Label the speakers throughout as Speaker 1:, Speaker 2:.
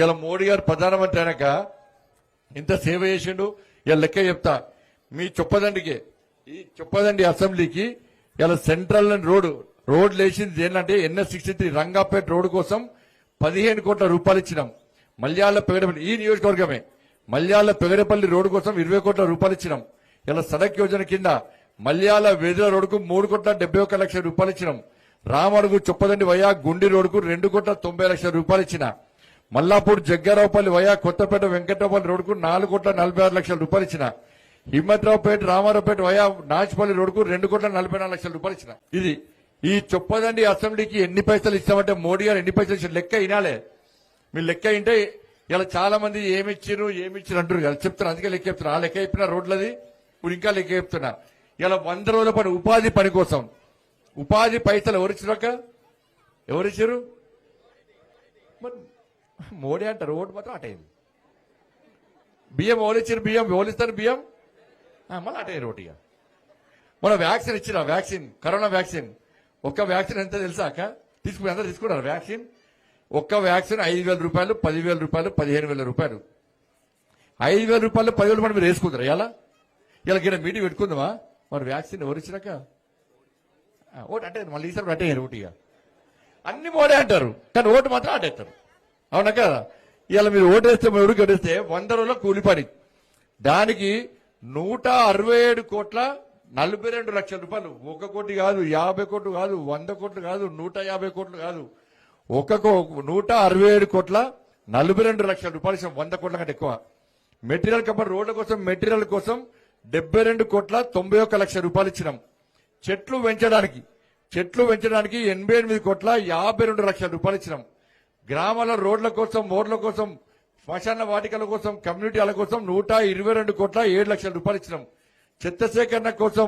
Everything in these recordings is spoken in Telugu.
Speaker 1: ఇలా మోడీ గారు ప్రధానమంత్రి అయినాక ఇంత సేవ చేసిండు. ఇలా లెక్క చెప్తా. మీ చొప్పదండికి ఈ చొప్పదండి అసెంబ్లీకి ఇలా సెంట్రల్ రోడ్ లేచింది ఏంటంటే NS63 రంగాపేట రోడ్డు కోసం 15 కోట్ల రూపాయలు ఇచ్చినాం. మల్యాల పెగడపల్లి ఈ నియోజకవర్గమే మల్యాల పెగడపల్లి రోడ్డు కోసం 20 కోట్ల రూపాయలు ఇచ్చినాం. ఇలా సడక్ యోజన కింద మల్యాల వేదుల రోడ్డుకు 3,71,00,000 రూపాయలు ఇచ్చినాం. రామడుగు చొప్పదండి వయా గుండి రోడ్డుకు 2,90,00,000 రూపాయలు ఇచ్చిన. మల్లాపూర్ జగ్గారావుపల్లి వయా కొత్తపేట వెంకట్రావుపల్లి రోడ్డుకు 4,46,00,000 రూపాయలు ఇచ్చిన. హిమ్మత్రావుపేట రామారావుపేట వయా నాచిపల్లి రోడ్డుకు 2,44,00,000 రూపాయలు ఇచ్చిన. ఇది ఈ చొప్పదండి అసెంబ్లీకి ఎన్ని పైసలు ఇస్తామంటే మోడీ గారు ఎన్ని పైసలు ఇచ్చారు లెక్క వినాలే. మీరు లెక్క వింటే ఇలా చాలా మంది ఏమిచ్చిరు అంటారు కదా చెప్తున్నారు. అందుకే లెక్క చెప్తున్నా. ఆ లెక్క చెప్పిన రోడ్లది ఇప్పుడు ఇంకా లెక్క చెప్తున్నా. ఇలా 100 రోజుల పని ఉపాధి పని కోసం ఉపాధి పైసలు ఎవరిచ్చారు మోడీ అంటారు. ఓటు మాత్రం అటైంది. బియ్యం ఓలిస్తారు బియ్యం మళ్ళీ అటైంది రోటిగా. మన వ్యాక్సిన్ ఇచ్చిన కరోనా వ్యాక్సిన్ ఒక్క వ్యాక్సిన్ ఎంత తెలుసా అక్క అందరూ తీసుకున్నారు వ్యాక్సిన్. ఒక్క వ్యాక్సిన్ 5,000 రూపాయలు 10,000 రూపాయలు 15,000 రూపాయలు 5,000 రూపాయలు 10,000 రూపాయలు మీరు వేసుకుంటారు. ఇలా గిన మీటింగ్ పెట్టుకుందామా మరి వ్యాక్సిన్ ఎవరు ఇచ్చినాక ఓటు అంటే మళ్ళీ ఈసారి అటే ఓటుగా అన్ని మోడే అంటారు కానీ ఓటు మాత్రం అటేస్తారు. అవునా కదా. ఇలా మీరు ఓటు వేస్తే ఎవరికి ఓటేస్తే 100 రోజుల కూలిపని దానికి 167,42,00,000 రూపాయలు. 1 కోటి కాదు 50 కోట్లు కాదు 100 కోట్లు కాదు 150 కోట్లు కాదు 167,42,00,000 రూపాయలు ఇచ్చాం. 100 కోట్ల కంటే ఎక్కువ. మెటీరియల్ కంపెనీ రోడ్ల కోసం మెటీరియల్ కోసం 72,91,00,000 రూపాయలు ఇచ్చినాం. చెట్లు పెంచడానికి 88,52,00,000 రూపాయలు ఇచ్చినాం. గ్రామాల రోడ్ల కోసం మోర్ల కోసం శ్మశాన వాటికల కోసం కమ్యూనిటీల కోసం 122,07,00,000 రూపాయలు ఇచ్చినాం. చెత్త సేకరణ కోసం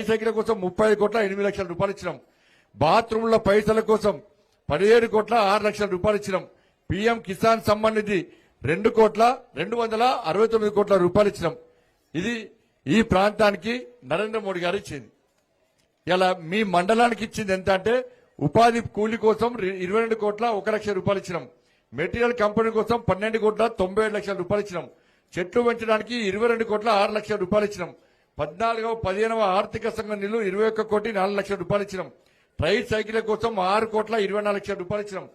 Speaker 1: సైకిల్ కోసం 30,08,00,000 రూపాయలు ఇచ్చినాం. బాత్రూంల పైసల కోసం 17,06,00,000 రూపాయలు ఇచ్చినాం. PM కిసాన్ సమ్మాన్ నిధి 2,269,00,000 రూపాయలు ఇచ్చినాం. ఇది ఈ ప్రాంతానికి నరేంద్ర మోడీ గారు ఇచ్చింది. ఇలా మీ మండలానికి ఇచ్చింది ఎంత అంటే ఉపాధి కూలి కోసం 22,01,00,000 రూపాయలు ఇచ్చినాం. మెటీరియల్ కంపెనీ కోసం 12,97,00,000 రూపాయలు ఇచ్చినాం. చెట్లు పెంచడానికి 22,06,00,000 రూపాయలు ఇచ్చినాం. 15వ ఆర్థిక సంఘం నిధులు 21,04,00,000 రూపాయలు ఇచ్చినాం. ట్రైడ్ సైకిల్ కోసం 6,24,00,000 రూపాయలు ఇచ్చినాం.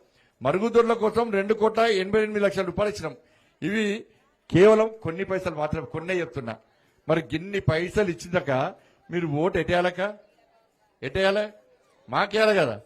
Speaker 1: మరుగుదొడ్ల కోసం 2,88,00,000 రూపాయలు ఇచ్చినాం. ఇవి కేవలం కొన్ని పైసలు మాత్రమే కొన్నే చెప్తున్నా. మరి గిన్ని పైసలు ఇచ్చిందాక మీరు ఓటు ఎటేయాలక ఎటేయాలి మాకేయాలి కదా.